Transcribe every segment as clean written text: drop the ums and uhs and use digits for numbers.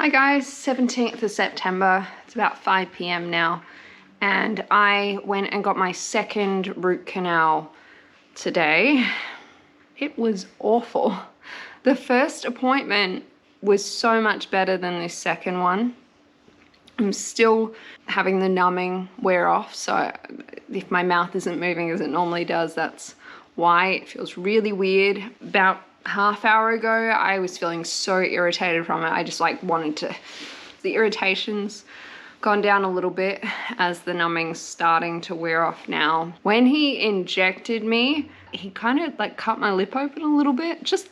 Hi guys, 17th of September, it's about 5 p.m. now, and I went and got my second root canal today. It was awful. The first appointment was so much better than this second one. I'm still having the numbing wear off, so if my mouth isn't moving as it normally does, that's why. It feels really weird. About half hour ago, I was feeling so irritated from it. I just wanted to, the irritation's gone down a little bit as the numbing's starting to wear off now. When he injected me, he kind of cut my lip open a little bit, just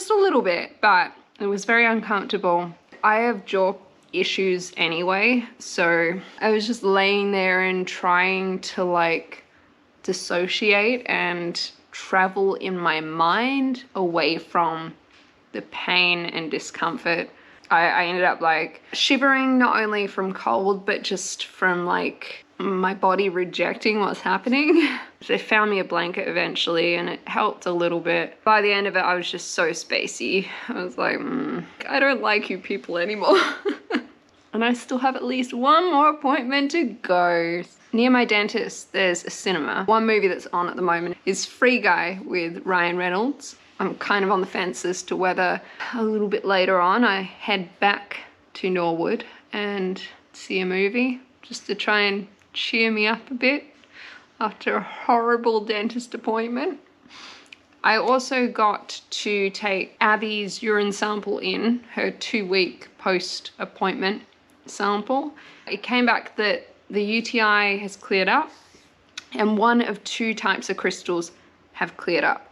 a little bit, but it was very uncomfortable. I have jaw issues anyway, so I was just laying there and trying to dissociate and travel in my mind away from the pain and discomfort. I ended up shivering, not only from cold but just from my body rejecting what's happening. They found me a blanket eventually and it helped a little bit. By the end of it, I was just so spacey. I was like, I don't like you people anymore. And I still have at least one more appointment to go. Near my dentist, there's a cinema. One movie that's on at the moment is Free Guy with Ryan Reynolds. I'm kind of on the fence as to whether a little bit later on I head back to Norwood and see a movie just to try and cheer me up a bit after a horrible dentist appointment. I also got to take Abby's urine sample in, her 2-week post-appointment sample. It came back that the UTI has cleared up and one of 2 types of crystals have cleared up,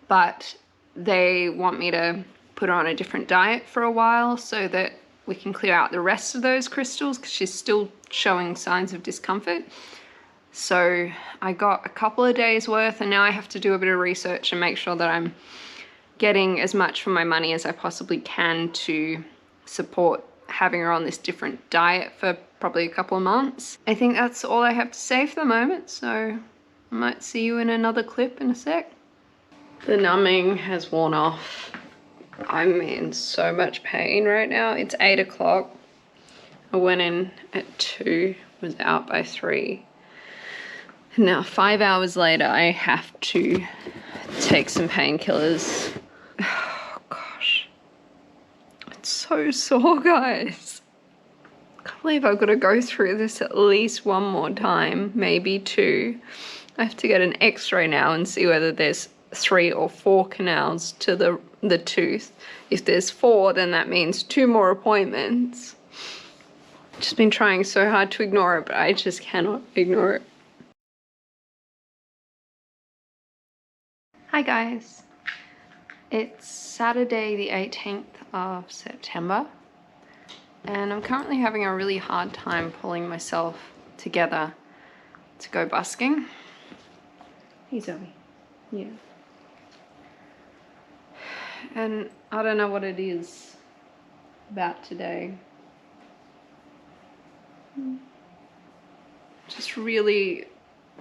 but they want me to put her on a different diet for a while so that we can clear out the rest of those crystals because she's still showing signs of discomfort. So I got a couple of days worth and now I have to do a bit of research and make sure that I'm getting as much for my money as I possibly can to support having her on this different diet for probably a couple of months. I think that's all I have to say for the moment, so I might see you in another clip in a sec. The numbing has worn off. I'm in so much pain right now. It's 8 o'clock. I went in at 2, was out by 3. And now 5 hours later, I have to take some painkillers. Oh gosh. It's so sore, guys. I can't believe I've got to go through this at least one more time, maybe 2. I have to get an x-ray now and see whether there's 3 or 4 canals to the tooth. If there's 4, then that means 2 more appointments. I've just been trying so hard to ignore it, but I just cannot ignore it. Hi guys. It's Saturday the 18th of September and I'm currently having a really hard time pulling myself together to go busking. Hey Zoey. Yeah. And I don't know what it is about today. Just really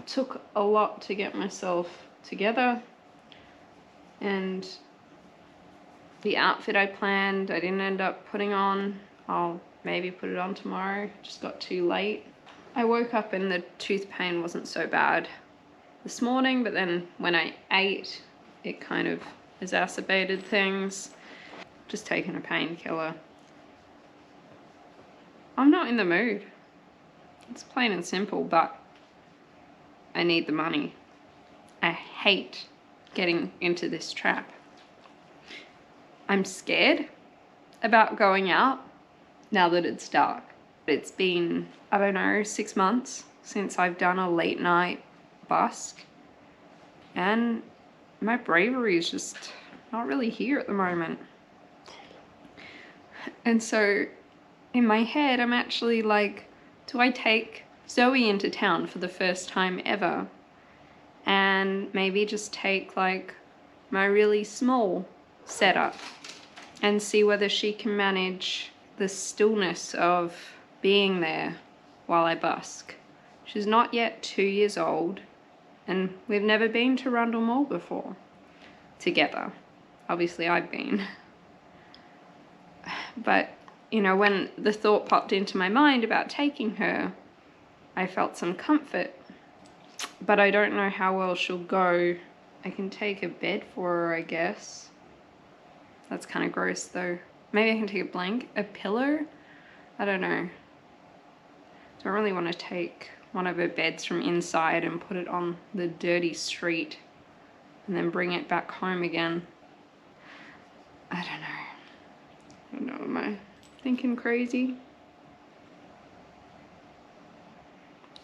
took a lot to get myself together, and the outfit I planned I didn't end up putting on. I'll maybe put it on tomorrow, just got too late. I woke up and the tooth pain wasn't so bad this morning, but then when I ate it kind of exacerbated things. Just taking a painkiller. I'm not in the mood. It's plain and simple, but I need the money. I hate getting into this trap. I'm scared about going out now that it's dark. It's been, I don't know, 6 months since I've done a late night busk, and my bravery is just not really here at the moment. And so in my head, I'm actually do I take Zoey into town for the first time ever and maybe just take my really small setup and see whether she can manage the stillness of being there while I busk. She's not yet 2 years old and we've never been to Rundle Mall before together. Obviously I've been. But you know, when the thought popped into my mind about taking her, I felt some comfort. But I don't know how well she'll go. I can take a bed for her, I guess. That's kind of gross though. Maybe I can take a pillow? I don't know. Don't really want to take one of her beds from inside and put it on the dirty street and then bring it back home again. I don't know. Am I thinking crazy?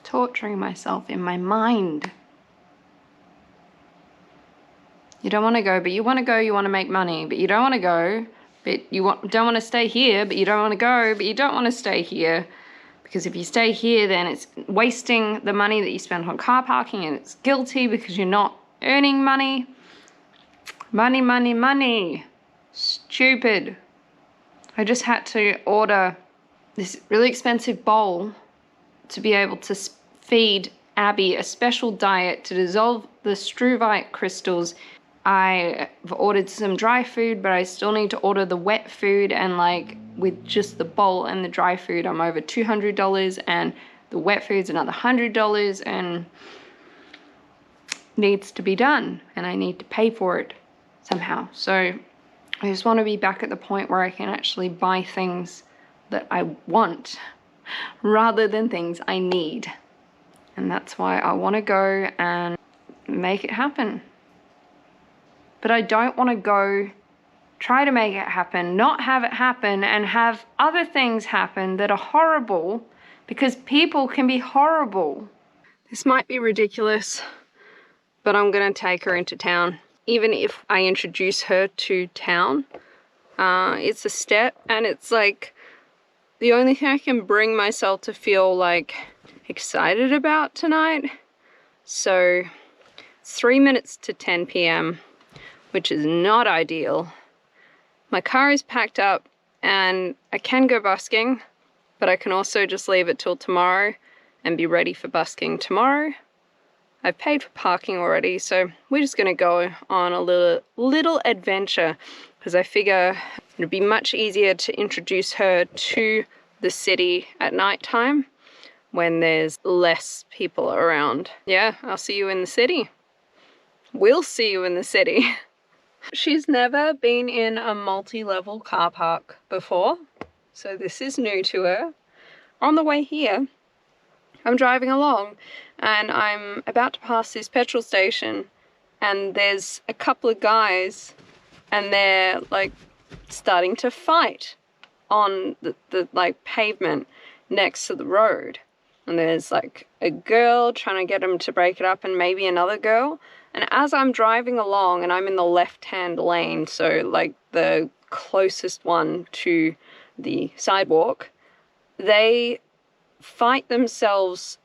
Torturing myself in my mind. You don't want to go, but you want to go. You want to make money, but you don't want to go. But you don't want to stay here, but you don't want to go, but you don't want to stay here. Because if you stay here, then it's wasting the money that you spent on car parking, and it's guilty because you're not earning money. Money, money, money. Stupid. I just had to order this really expensive bowl to be able to feed Abby a special diet to dissolve the struvite crystals. I've ordered some dry food, but I still need to order the wet food, and like with just the bowl and the dry food, I'm over $200, and the wet food's another $100, and needs to be done, and I need to pay for it somehow. So I just want to be back at the point where I can actually buy things that I want rather than things I need. And that's why I want to go and make it happen. But I don't want to go try to make it happen, not have it happen, and have other things happen that are horrible, because people can be horrible. This might be ridiculous, but I'm going to take her into town. Even if I introduce her to town, it's a step, and it's like the only thing I can bring myself to feel like excited about tonight. So it's 3 minutes to 10 p.m. which is not ideal. My car is packed up and I can go busking, but I can also just leave it till tomorrow and be ready for busking tomorrow. I've paid for parking already, so we're just gonna go on a little adventure, because I figure it'd be much easier to introduce her to the city at nighttime when there's less people around. Yeah, I'll see you in the city. We'll see you in the city. She's never been in a multi-level car park before, so this is new to her. On the way here, I'm driving along and I'm about to pass this petrol station, and there's a couple of guys and they're like starting to fight on the like pavement next to the road. And there's like a girl trying to get them to break it up, and maybe another girl. And as I'm driving along, and I'm in the left-hand lane, so like the closest one to the sidewalk, they fight themselves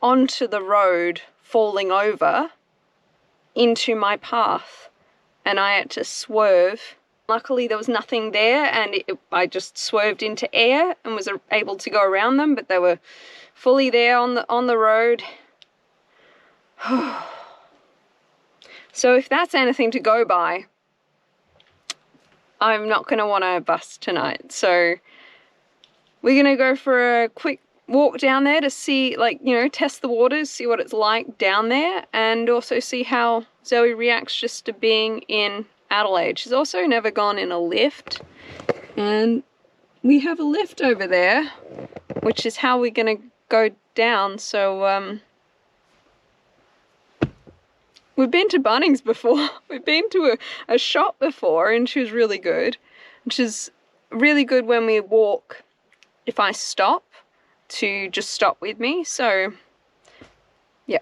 onto the road, falling over into my path, and I had to swerve. Luckily there was nothing there, and I just swerved into air and was able to go around them, but they were fully there on the road. So if that's anything to go by, I'm not going to want to bus tonight. So we're going to go for a quick walk down there to see, like, you know, test the waters, see what it's like down there, and also see how Zoe reacts just to being in Adelaide. She's also never gone in a lift, and we have a lift over there, which is how we're going to go down. So we've been to Bunnings before. We've been to a shop before, and she was really good. Which is really good when we walk, if I stop, to just stop with me. So yeah,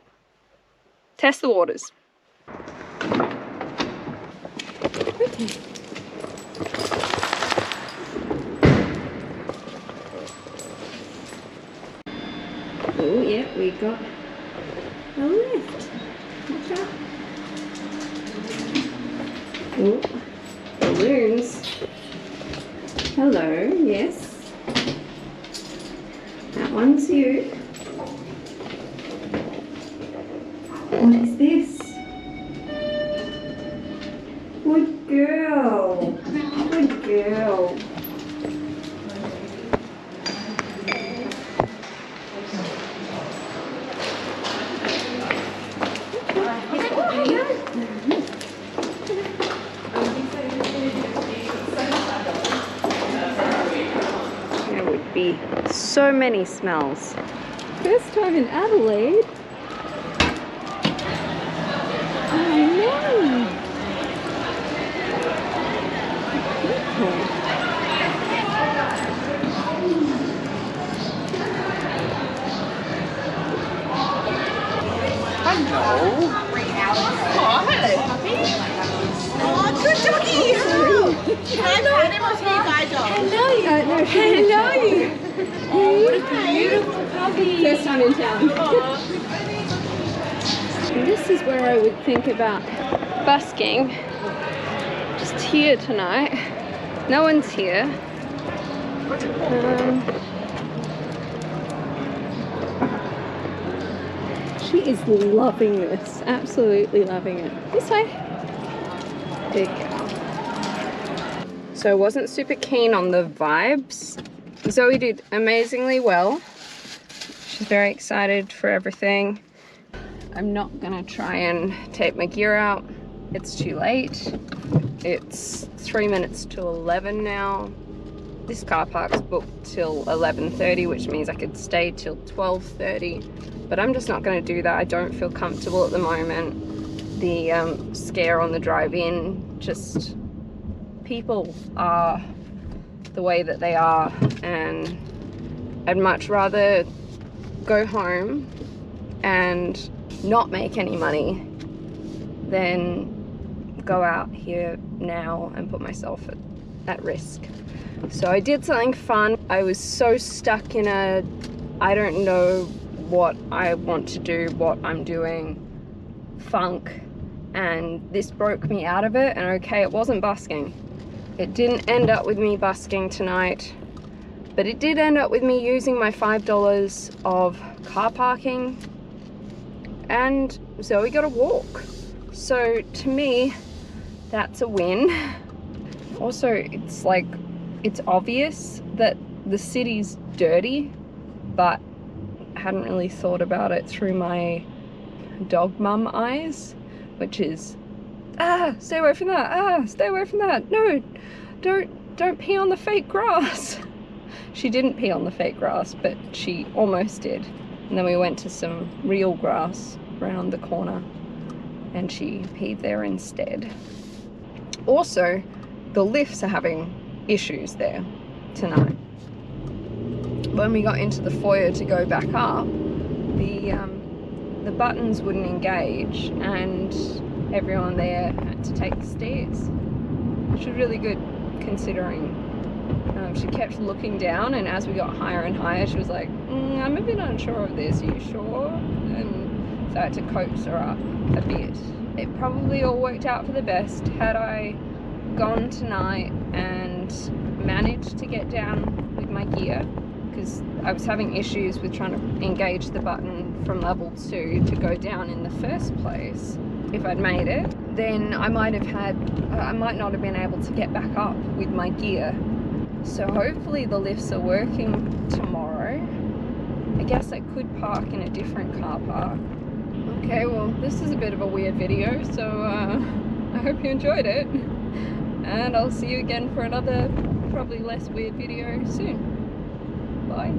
test the waters. Oh yeah, we got a lift. Watch out. Oh, balloons. Hello, yes. That one's you. What is this? Good girl. Good girl. be so many smells. First time in Adelaide. Oh no! Hello. Oh, hello, puppy. Oh, good doggy. Hello. No, hello. Oh, what a beautiful puppy. First time in town. And this is where I would think about Busking. Just here tonight. No one's here. She is loving this, absolutely loving it. This way. There you go. So I wasn't super keen on the vibes. Zoe did amazingly well. She's very excited for everything. I'm not gonna try and take my gear out. It's too late. It's 3 minutes to 11 now. This car park's booked till 11:30, which means I could stay till 12:30. But I'm just not going to do that. I don't feel comfortable at the moment. The scare on the drive in, just people are the way that they are, and I'd much rather go home and not make any money than go out here now and put myself at risk. So I did something fun. I was so stuck in a, I don't know what I want to do, what I'm doing, funk, and this broke me out of it. And okay, it wasn't busking. It didn't end up with me busking tonight, but it did end up with me using my $5 of car parking, and Zoe got a walk. So to me, that's a win. Also, it's like, it's obvious that the city's dirty, but I hadn't really thought about it through my dog mum eyes, which is, stay away from that, stay away from that, no, don't pee on the fake grass. She didn't pee on the fake grass, but she almost did. And then we went to some real grass around the corner and she peed there instead. Also, the lifts are having issues there tonight. When we got into the foyer to go back up, the buttons wouldn't engage and everyone there had to take the stairs, which was really good considering. She kept looking down, and as we got higher and higher she was like, I'm a bit unsure of this, are you sure? And so I had to coax her up a bit. It probably all worked out for the best. Had I gone tonight and managed to get down with my gear, because I was having issues with trying to engage the button from level 2 to go down in the first place. If I'd made it, then I might not have been able to get back up with my gear. So hopefully the lifts are working tomorrow. I guess I could park in a different car park. Okay, well, this is a bit of a weird video, so I hope you enjoyed it. And I'll see you again for another, probably less weird video soon. Bye.